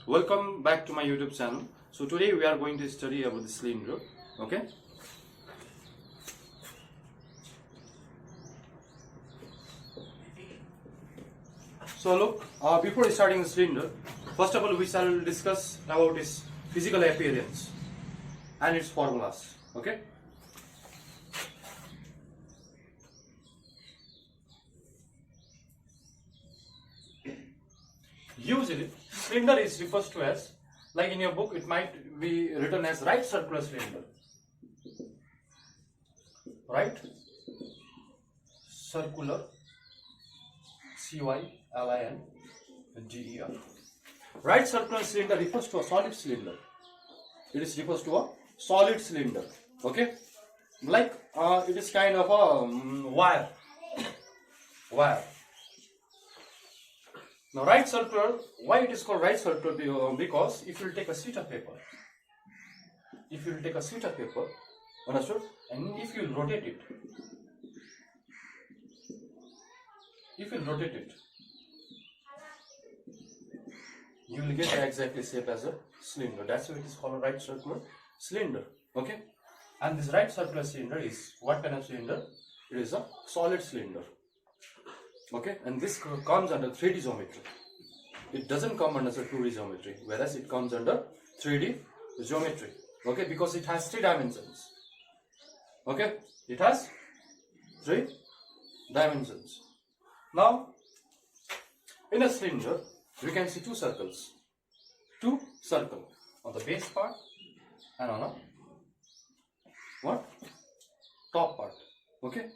Welcome back to my YouTube channel. So today we are going to study about the cylinder. Okay. So look, before starting the cylinder, first of all we shall discuss about its physical appearance and its formulas. Okay. Usually, cylinder is refers to as, like in your book, it might be written as right circular cylinder. Right circular, CYLINDER. Right circular cylinder refers to a solid cylinder. It is refers to a solid cylinder. Okay, like it is kind of a wire. Now, right circular, why it is called right circular? Because if you take a sheet of paper, understood, and if you rotate it, you will get exactly shape as a cylinder. That's why it is called a right circular cylinder. Okay, and this right circular cylinder is what kind of cylinder? It is a solid cylinder. Okay, and this comes under 3D geometry. It doesn't come under 2D geometry, whereas it comes under 3D geometry. Okay, because it has 3 dimensions. Okay, it has 3 dimensions. Now, in a cylinder, we can see 2 circles. 2 circles on the base part and on a top part. Okay,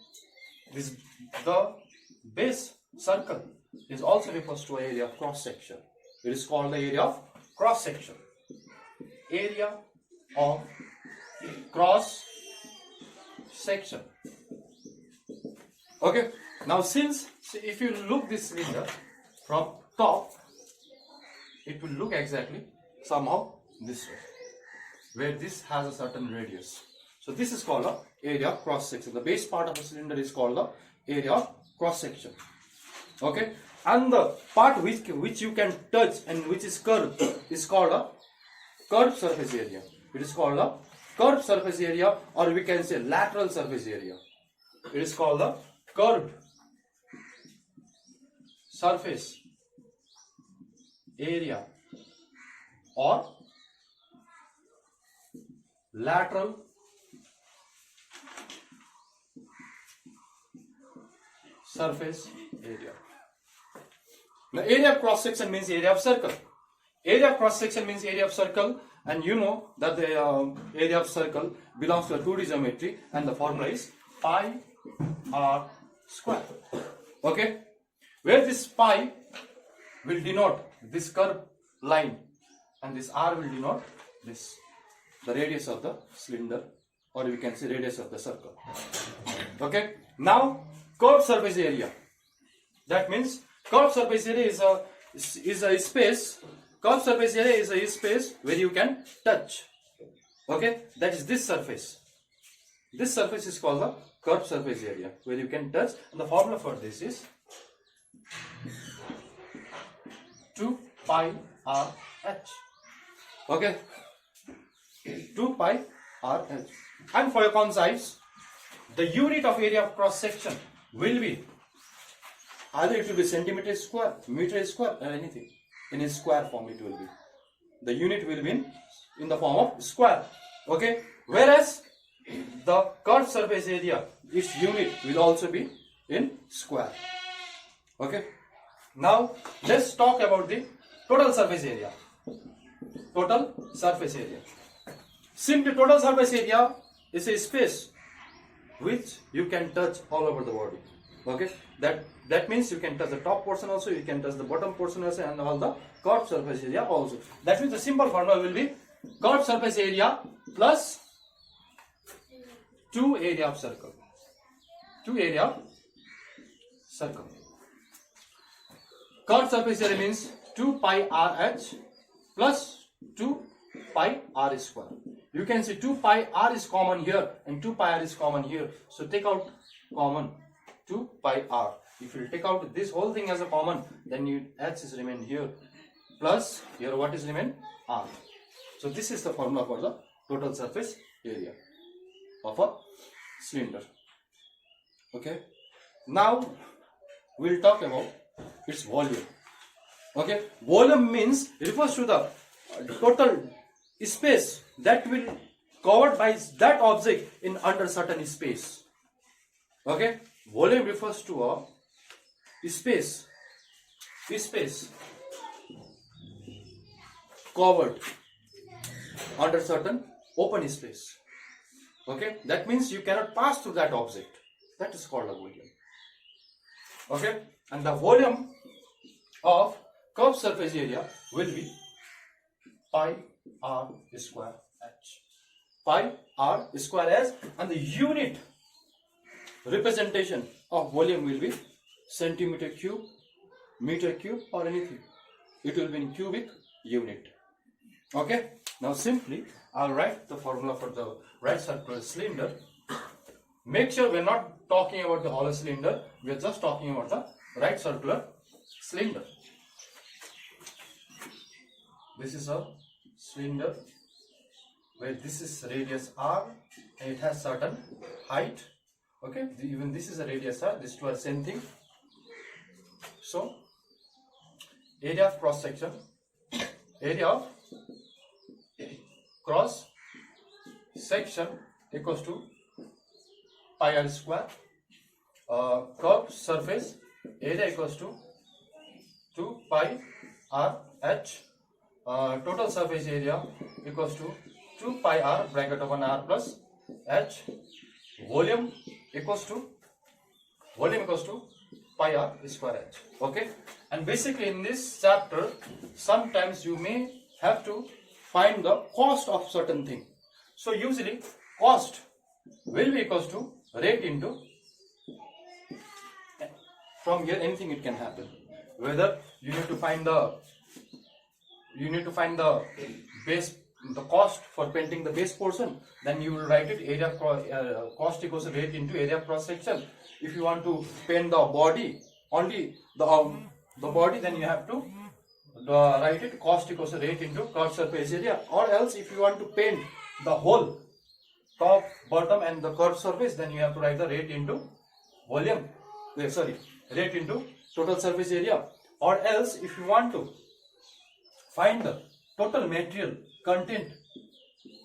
the base circle is also refers to area of cross section. It is called the area of cross section. Area of cross section. Okay. Now, if you look this cylinder from top, it will look exactly somehow this way, where this has a certain radius. So this is called the area of cross section. The base part of the cylinder is called the area of cross section. Okay, and the part which you can touch and which is curved is called a curved surface area. It is called a curved surface area, or we can say lateral surface area. It is called the curved surface area or lateral surface area. Now, area of cross section means area of circle. Area of cross section means area of circle, and you know that the area of circle belongs to a 2D geometry, and the formula is pi r square. Okay, where this pi will denote this curved line, and this r will denote the radius of the cylinder, or we can say radius of the circle. Okay, now curved surface area. That means curved surface area is a space. Curved surface area is a space where you can touch. Okay, that is this surface. This surface is called the curved surface area, where you can touch, and the formula for this is 2 pi r h. Okay, 2 pi r h. And for your concise, the unit of area of cross section will be either it will be centimeter square, meter square, or anything. In a square form it will be. The unit will be in the form of square. Okay, whereas the curved surface area, its unit will also be in square. Okay, now let's talk about the total surface area. Total surface area. Simply, total surface area is a space which you can touch all over the body. Okay, that means you can touch the top portion also, you can touch the bottom portion also, and all the curved surface area also. That means the simple formula will be curved surface area plus 2 area of circle. 2 area of circle. Curved surface area means 2 pi r h plus 2 pi r square. You can see 2 pi r is common here and 2 pi r is common here. So take out common 2 pi r. If you take out this whole thing as a common, then h is remain here plus here what is remain? R. So this is the formula for the total surface area of a cylinder. Okay. Now we'll talk about its volume. Okay. Volume means refers to the total space that will covered by that object in under certain space. Okay. Volume refers to a space covered under certain open space. Okay, that means you cannot pass through that object. That is called a volume. Okay, and the volume of curved surface area will be pi r square h. Pi r square h, and the unit representation of volume will be centimeter cube, meter cube, or anything. It will be in cubic unit. Okay, now simply I'll write the formula for the right circular cylinder. Make sure we're not talking about the hollow cylinder, we are just talking about the right circular cylinder. This is a cylinder where this is radius r and it has certain height. Okay, even this is a radius r, these two are same thing. So area of cross section, area of cross section equals to pi r square. Curved surface area equals to 2 pi r h. Total surface area equals to 2 pi r bracket open r plus h. Volume equals to pi r square h. Okay, and basically in this chapter sometimes you may have to find the cost of certain thing. So usually cost will be equals to rate into, from here anything it can happen, whether you need to find the base, the cost for painting the base portion, then you will write it area cost equals rate into area of cross section. If you want to paint the body, only the body, then you have to write it cost equals rate into curved surface area. Or else if you want to paint the whole top, bottom and the curved surface, then you have to write the rate into volume, rate into total surface area. Or else if you want to find the total material content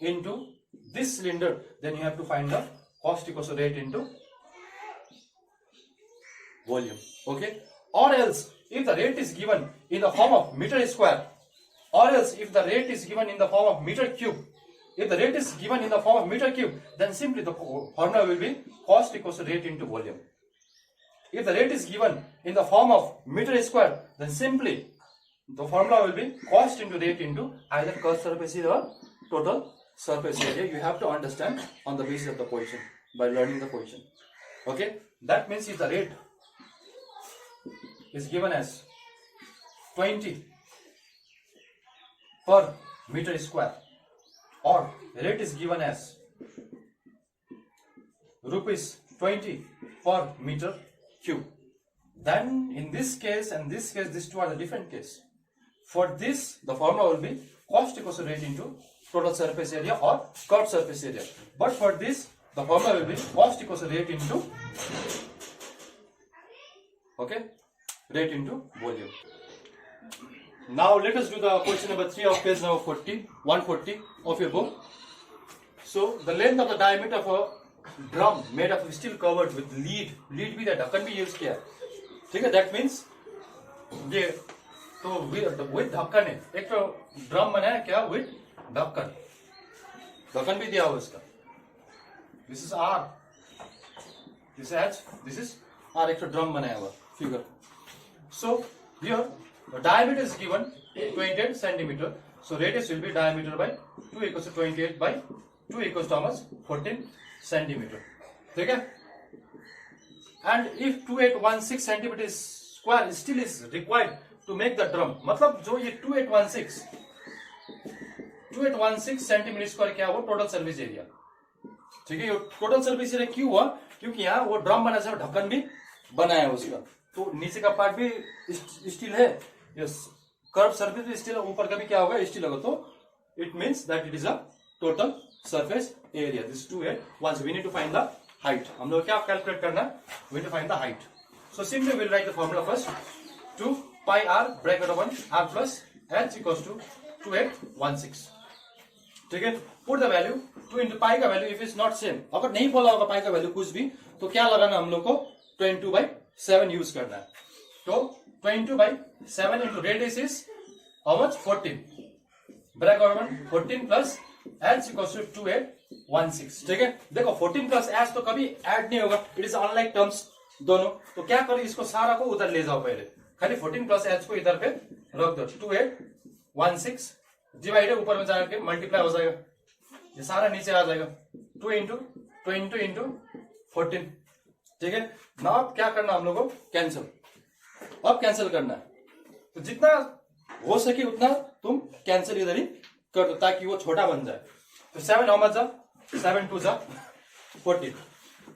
into this cylinder, then you have to find the cost equals rate into volume. Okay, or else if the rate is given in the form of meter square, or else if the rate is given in the form of meter cube, then simply the formula will be cost equals rate into volume. If the rate is given in the form of meter square, then simply the formula will be cost into rate into either curved surface area or total surface area. You have to understand on the basis of the position by learning the position. Okay, that means if the rate is given as 20 per meter square, or rate is given as rupees 20 per meter cube, then in this case and this case, these two are the different case. For this, the formula will be cost equals rate into total surface area or curved surface area. But for this, the formula will be cost equals rate into rate into volume. Now let us do the question number 3 of page number 140 of your book. So the length of the diameter of a drum made of steel covered with lead भी the ढक्कन भी use किया, ठीक है? That means ये तो with ढक्कन है, एक तो ड्रम बनाया क्या with ढक्कन भी दिया हुआ इसका. This is R, this is H, this is R, एक तो ड्रम बनाया हुआ figure. So here the diameter is given 28 centimeter. So radius will be diameter by 2 equals to 28 by 2 equals to how much? 14 centimeter. ठीक है? And if 2816 centimeter square still is required to make the drum, मतलब जो ये 2816 centimetre square क्या हुआ? Total service area. ठीक है, ये टोटल सर्विस एरिया क्यों हुआ? क्योंकि यहाँ वो ड्रम बना है, ढक्कन भी बनाया है उसका, तो नीचे का पार्ट भी स्टील है, यस कर्व सरफेस भी स्टिल ऊपर का भी क्या होगा, स्टिल होगा, तो it means that it is a total surface area. This 2 once we need to find the height. हम लोग क्या कैलकुलेट करना है, we need to find the height. So simply we'll write the formula first. 2 pi r bracket open r plus h equals to 2816. ठीक है. Put the value 2 into पाई का value if is not same, अगर नहीं बोला होगा पाई का value कुछ भी, तो क्या लगाना हम लोग को 22/7 यूज करना है. तो 22/7 into radius is how much, 14 bracket open 14 plus h equals to 2816. ठीक है. देखो 14 plus h तो कभी ऐड नहीं होगा, इट इज अनलाइक टर्म्स दोनों. तो क्या करो, इसको सारा को उधर ले जाओ, पहले खाली 14 plus h को इधर पे रख दो. 2816 डिवाइडेड ऊपर में जाके मल्टीप्लाई हो जाएगा, ये सारा नीचे आ जाएगा. 2 into 20 into 14. ठीक है. ना अब क्या करना हम लोग को, कैंसिल. अब कैंसिल करना है, तो जितना हो सके उतना तुम कैंसिल इधर ही कर दो ताकि वो छोटा बन जाए. तो 7 how much जा, 7 2 जा 14.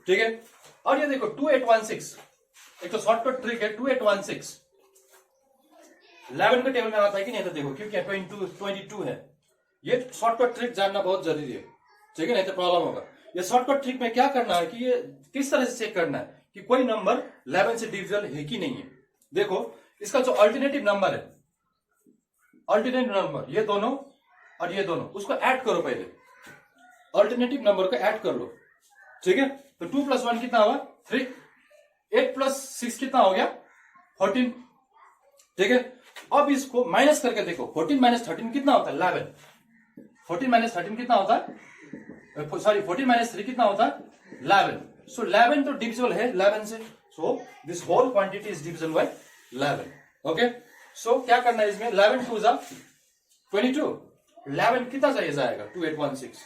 ठीक है. और ये देखो 2816, एक तो शॉर्टकट ट्रिक है. 2816 11 के टेबल में आता है कि नहीं, तो देखो क्योंकि 22 है. ये शॉर्टकट ट्रिक जानना बहुत जरूरी है. ठीक है, नहीं तो प्रॉब्लम होगा. ये शॉर्टकट ट्रिक में क्या करना है कि ये किस तरह से चेक करना है कि कोई नंबर 11 से डिविजिबल है कि नहीं है. देखो इसका जो अल्टरनेटिव नंबर है, अल्टरनेटिव नंबर ये दोनों और ये दोनों, उसको ऐड करो पहले. अल्टरनेटिव नंबर को ऐड कर लो. ठीक है. तो 2 plus 1 कितना हुआ, 3. 8 plus 6 कितना हो गया, 14. ठीक है. अब इसको माइनस करके देखो, 14 minus 13 कितना होता है, 11. 14 minus 13 कितना होता है, सॉरी 14 minus 3 कितना होता है, 11. सो 11 तो डिविजिबल है 11 से. So this whole quantity is divisible by 11. Okay. So क्या करना है इसमें, 11 2 जा 22. 11 कितना चाहिए जाएगा, 2816.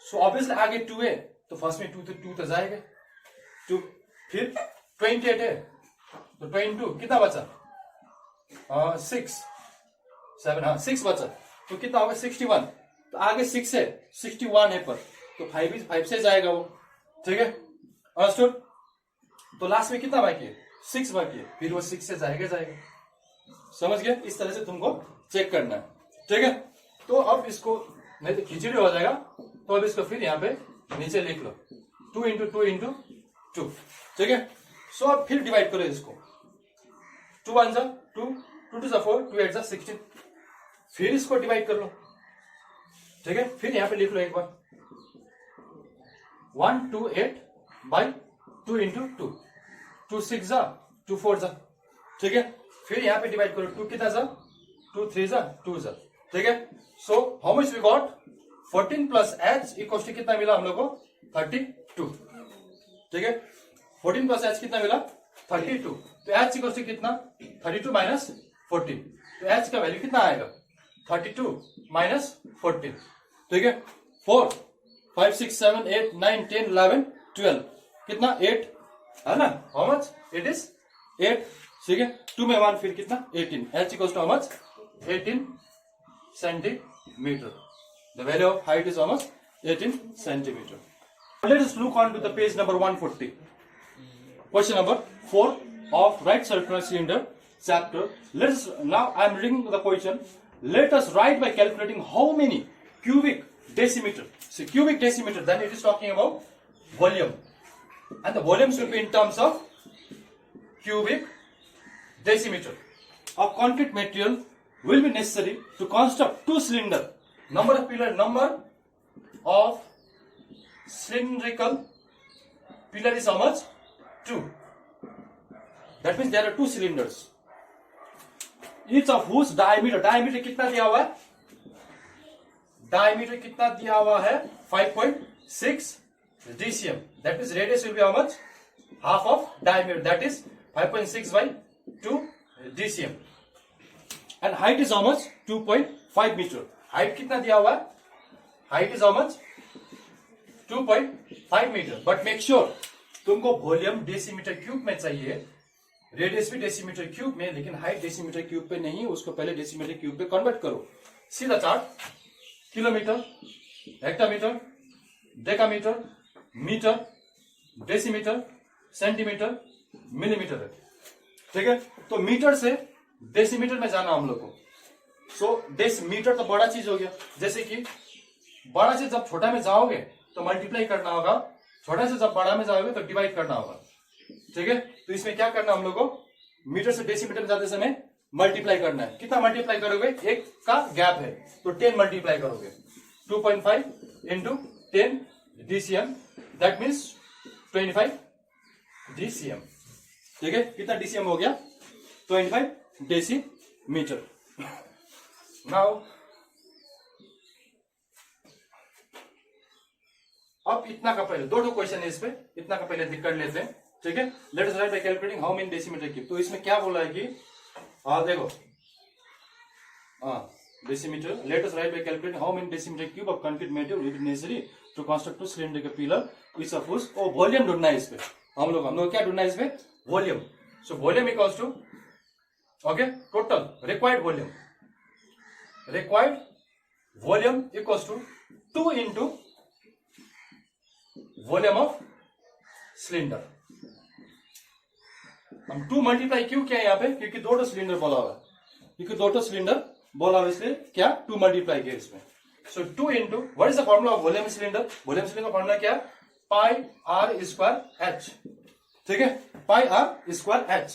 सो ऑब्वियसली आगे 2 है तो फर्स्ट में 2 तो जाएगा 2. फिर 28 है तो 22 कितना बचा, 6 7, हाँ 6 बचा, तो कितना होगा 61. तो आगे 6 है, 61 है पर, तो 5 से जाएगा वो. ठीक है. अंडरस्टूड. तो लास्ट में कितना बाकी है, 6 बाकी है, फिर वो 6 से जाएगा. समझ गए. इस तरह से तुमको चेक करना है. ठीक है. तो अब इसको नहीं तो खिचड़ी हो जाएगा, तो अब इसको फिर यहाँ पे नीचे लिख लो 2 into 2 into 2. ठीक है. सो अब फिर डिवाइड करो इसको. 2 1 जा 2, 2 2 जा 4, 2 8 जा 16. फिर इसको डिवाइड कर लो. ठीक है. फिर यहाँ पे लिख लो एक बार 128/2 into 2. 2 6 जा 2 4 जा. ठीक है. फिर यहाँ पे डिवाइड करो, 2 कितना जा, 2 3 जा 2 जा. ठीक है. So how much we got, 14 plus h equals to कितना मिला हम लोग को, 32. ठीक है. 14 plus h कितना मिला, 32. तो h इक्वल्स टू कितना, 32 minus 14. तो h का वैल्यू कितना आएगा, 32 minus 14. ठीक है. 4 5 6 7 8 9 10 11 12 कितना, 8 है ना. How much it is 8. ठीक है. 2 में 1 फिर कितना, 18. h equals to how much, 18 centimeter. The value of height is almost 18 centimeter. Let us look on to the page number 140. Question number 4 of right circular cylinder chapter. Now I am reading the question. Let us write by calculating how many cubic decimeter. See, cubic decimeter, then it is talking about volume. And the volume should be in terms of cubic decimeter. Of concrete material will be necessary to construct 2 cylinder. Number of pillar, number of cylindrical pillar is how much, 2. That means there are 2 cylinders. Each of whose diameter, diameter कितना दिया हुआ है, diameter कितना दिया हुआ है, 5.6 dcm. That means radius will be how much, half of diameter, that is 5.6/2 dcm. And height is how much, 2.5 meter. Height कितना दिया हुआ है, height is how much, 2.5 metre. But make sure तुमको वॉल्यूम डेसीमीटर क्यूब में चाहिए, radius भी decimetre cube में, लेकिन हाइट डेसीमीटर क्यूब पे नहीं, उसको पहले डेसीमीटर क्यूब पे कन्वर्ट करो. सीधा chart, kilometre, hectometre, decametre, metre, decimetre, centimetre, millimetre है. ठीक है. तो मीटर से डेसीमीटर में जाना हम लोग को. सो डेसीमीटर तो बड़ा चीज हो गया, जैसे कि बड़ा से जब छोटा में जाओगे तो मल्टीप्लाई करना होगा, छोटा से जब बड़ा में जाओगे तो डिवाइड करना होगा, ठीक है। तो इसमें क्या करना हम लोग को, मीटर से डेसीमीटर में जाते समय मल्टीप्लाई करना है। कितना मल्टीप्लाई करोगे, एक का गैप है तो 10 मल्टीप्लाई करोगे, 2.5 into 10 DCM, that means 25 DCM, ठीक है। कितना DCM हो गया, 25 डेसीमीटर। नाउ अब इतना का पहले दो क्वेश्चन है इस पे, इतना का पहले कर लेते हैं, ठीक है। Let us write by calculating how many decimetre cube. तो इसमें क्या बोला है कि देखो decimetre, let us write by calculating how many decimetre cube of concrete material will be necessary to construct two cylinder pillar which suppose volume ढूंढना है इस पे, हम लोग क्या ढूंढना है इस पे, volume. So volume equals to okay total required volume equals to 2 into volume of cylinder. हम 2 मल्टीप्लाई क्यों किया यहाँ पे, क्योंकि 2 सिलेंडर बोला हुआ है, क्योंकि 2 सिलेंडर बोला हुआ, इसलिए क्या 2 मल्टीप्लाई किया इसमें। So 2 into what is the formula of volume cylinder, volume cylinder का फॉर्मूला क्या, पाई आर स्क्वायर एच, ठीक है, pi r square h.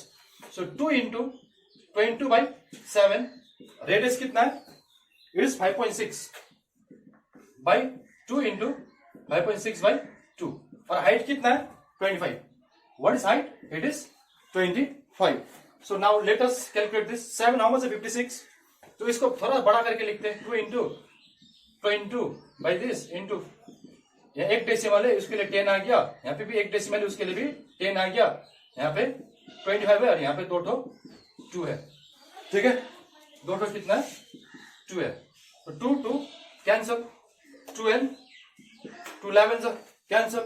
So 2 into 22/7, radius कितना है, इट इज 5.6 बाई 2 इंटू 5.6/2, और हाइट कितना है 25, what is height, it is 25। So now let us calculate this, 7 how much है 56, तो इसको थोड़ा बड़ा करके लिखते हैं, 2 इंटू 22 बाई दिस इंटू, यहाँ 1 डेसिमल है उसके लिए 10 आ गया, यहाँ पे भी 1 डेसिमल है उसके लिए भी 10 आ गया, यहाँ पे 25 है और यहाँ पे 2 है, ठीक है, 2 कितना है 2 है, तो 2 कैंसल, 2n 2 11 कैंसल,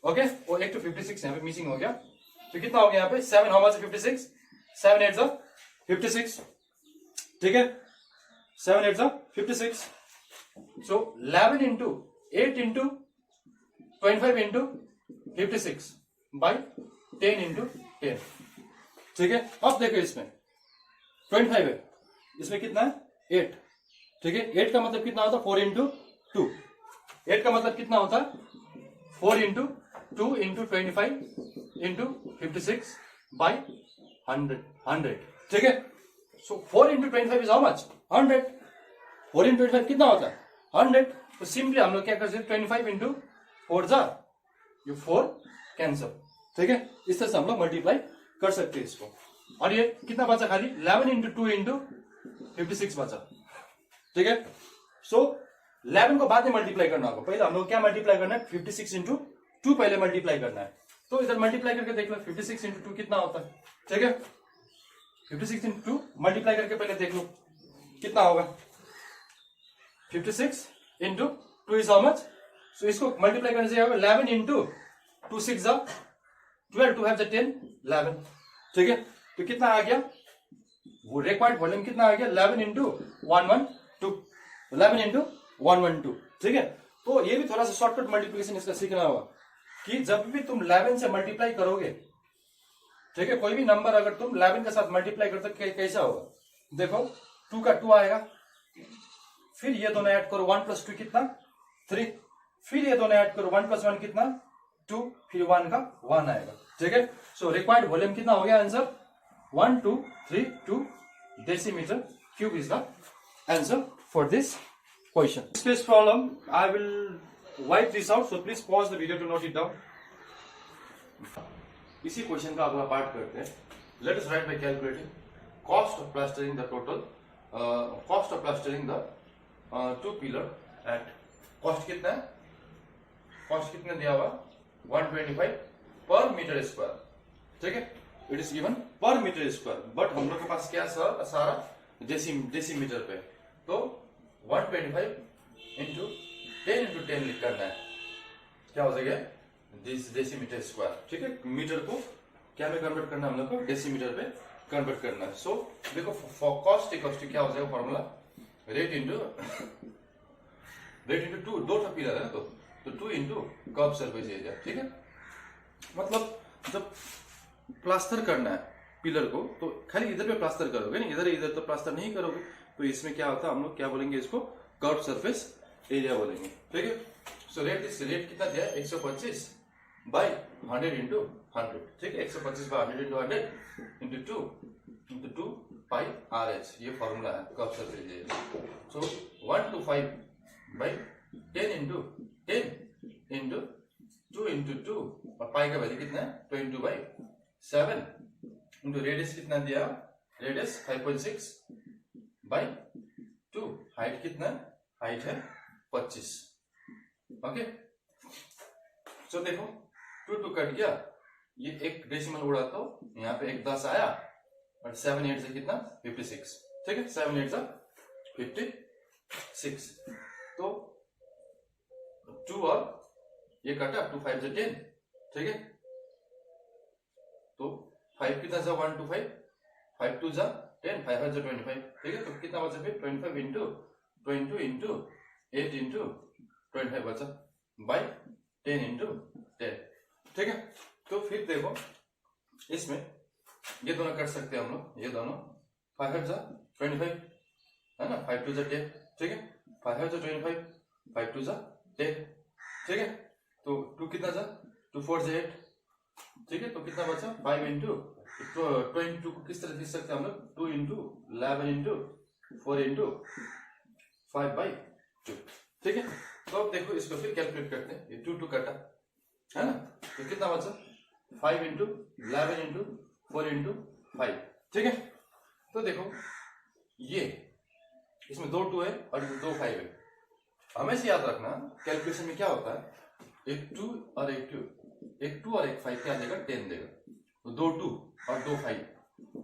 ओके, और 1 to 56 यहाँ पे मिसिंग हो गया, तो कितना हो गया यहाँ पे 7 हाउ मच 56, 7 8 56, ठीक है, 7 8 56। सो 11 into 8 into 25 into 56 by 10 into 10, ठीक है। अब देखो इसमें 25 है, इसमें कितना है 8, ठीक है, 8 का मतलब कितना होता है 4 इंटू 2, 8 का मतलब कितना होता है 4 इंटू 2 इंटू 25 इंटू 56 बाई 100, ठीक है। सो 4 into 25 is how much 100, 4 into 25 कितना होता है 100, तो सिंपली हम लोग क्या कर सकते हैं 25 इंटू 4 जा, ये 4 कैंसल, ठीक है, इस तरह से हम लोग मल्टीप्लाई कर सकते हैं इसको। और ये कितना बचा खाली 11 इंटू 2 इंटू 56 बचा, ठीक है। सो 11 को बाद में मल्टीप्लाई करना होगा, पहले हम लोग क्या मल्टीप्लाई करना है 56 इंटू 2 पहले मल्टीप्लाई करना है, तो इधर मल्टीप्लाई करके देख लो 56 इंटू 2 कितना होता है, ठीक है, 56 इंटू 2 मल्टीप्लाई करके पहले देख लो कितना होगा, 56 इंटू 2 इज हाउ मच, सो इसको मल्टीप्लाई करने से 11 इंटू 2 6 12, 2 have 10 11, ठीक है, तो कितना आ गया, वो रिक्वायर्ड वॉल्यूम कितना आ गया 11 इंटू 112, 11 इंटू 112, ठीक है। तो ये भी थोड़ा सा शॉर्टकट मल्टीप्लिकेशन इसका सीखना होगा कि जब भी तुम 11 से मल्टीप्लाई करोगे, ठीक है, कोई भी नंबर अगर तुम 11 के साथ मल्टीप्लाई करते कैसा होगा, देखो 2 का 2 आएगा, फिर ये दोनों ऐड करो 1 + 2 कितना 3, फिर ये दोनों ऐड करो 1 + 1 कितना 2, फिर 1 का 1 आएगा, ठीक है। सो रिक्वायर्ड वॉल्यूम कितना हो गया answer 1232 decimetre cube is the answer for this question. This problem I will wipe this out, so please pause the video to note it down. इसी क्वेश्चन का अगला पार्ट करते हैं। Let us write by calculating cost of plastering the total cost of plastering the 2 pillar at cost कितना है, cost कितना दिया हुआ 125 पर मीटर स्क्वायर, ठीक है, इट इज गिवन पर मीटर स्क्वायर, बट हम लोग के पास क्या सारा डेसीमीटर पे, तो 125 इंटू 10 इंटू 10 लिख करना है, क्या हो जाएगा डेसीमीटर स्क्वायर, ठीक है, मीटर को क्या में कन्वर्ट करना है हम लोग को डेसीमीटर पे कन्वर्ट करना है। सो देखो फॉर कॉस्ट क्या हो जाएगा फॉर्मूला रेट इंटू 2, 2 पिलर है ना, तो 2 इंटू कर्व सरफेस एरिया, ठीक है, मतलब जब प्लास्टर करना है पिलर को, तो खाली इधर पे प्लास्टर करोगे ना, इधर इधर तो प्लास्टर नहीं करोगे, तो इसमें क्या होता है, हम लोग क्या बोलेंगे इसको, कर्व सरफेस एरिया बोलेंगे। ठीक है। सो रेट कितना दिया है, 125 बाई 100 इंटू 100। ठीक है, 125 by 100 into 100 into 2 pi RH, ये फॉर्मूला है curve surface area. So 125 by 10 into 10 into 2 into 2, और पाई का वैल्यू कितना है 22/7 इंटू रेडियस कितना दिया, रेडियस 5.6 बाई 2, हाइट कितना, हाइट है 25। ओके। सो देखो 2 कट गया, ये एक डेसिमल उड़ा तो यहाँ पे एक 10 आया, और 7 8 से कितना 56। ठीक है, 7 8 से 56, तो 2 और ये कटा, 2 5 से 10। ठीक है, तो 5 कितना जा 1 2 5, 5 2 जा 10, 5 5 जा 25। ठीक है, तो कितना बचा फिर 25 इंटू 22 इंटू 8 इंटू 25 बचा बाई 10 इंटू 10। ठीक है, तो फिर देखो इसमें ये दोनों कर सकते हैं हम लोग, ये दोनों 5 5 जा 25 है ना, 5 2 जा 10। ठीक है, 5 5 जा 25, 5 2 जा 10। ठीक है, तो 2 कितना जा 2 4 जा 8। ठीक है, तो कितना बचा 5 इंटू 22 को किस तरह लिख सकते हैं हम लोग, 2 इंटू 11 इंटू 4 इंटू 5/2। ठीक है, तो अब देखो इसको फिर कैलकुलेट करते हैं, ये 2 2 कटा है ना, तो कितना बचा 5 इंटू 11 इंटू 4 इंटू 5। ठीक है, तो देखो ये इसमें 2 2 है और 2 5 है। हमेशा याद रखना कैलकुलेशन में क्या होता है, एक 2 और एक 5 क्या देगा 10 देगा, तो 2 2 और 2 5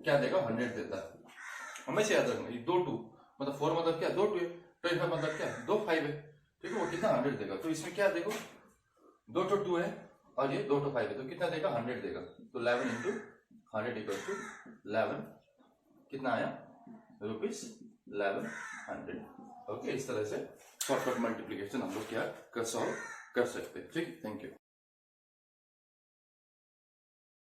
क्या देगा 100 देता है। हमेशा याद रखना, ये 2 2 मतलब 4 मतलब क्या 2 2 है, 25 मतलब क्या 2 5 है। ठीक है, वो कितना 100 देगा, तो इसमें क्या देखो 2 2 2 है और ये 2 2 5 है, तो कितना देगा 100 देगा, तो 11 इंटू 100 इक्वल टू 11 कितना आया ₹1100। ओके, इस तरह से शॉर्टकट मल्टीप्लिकेशन हम लोग क्या कर सॉल्व कर सकते हैं। ठीक, थैंक यू।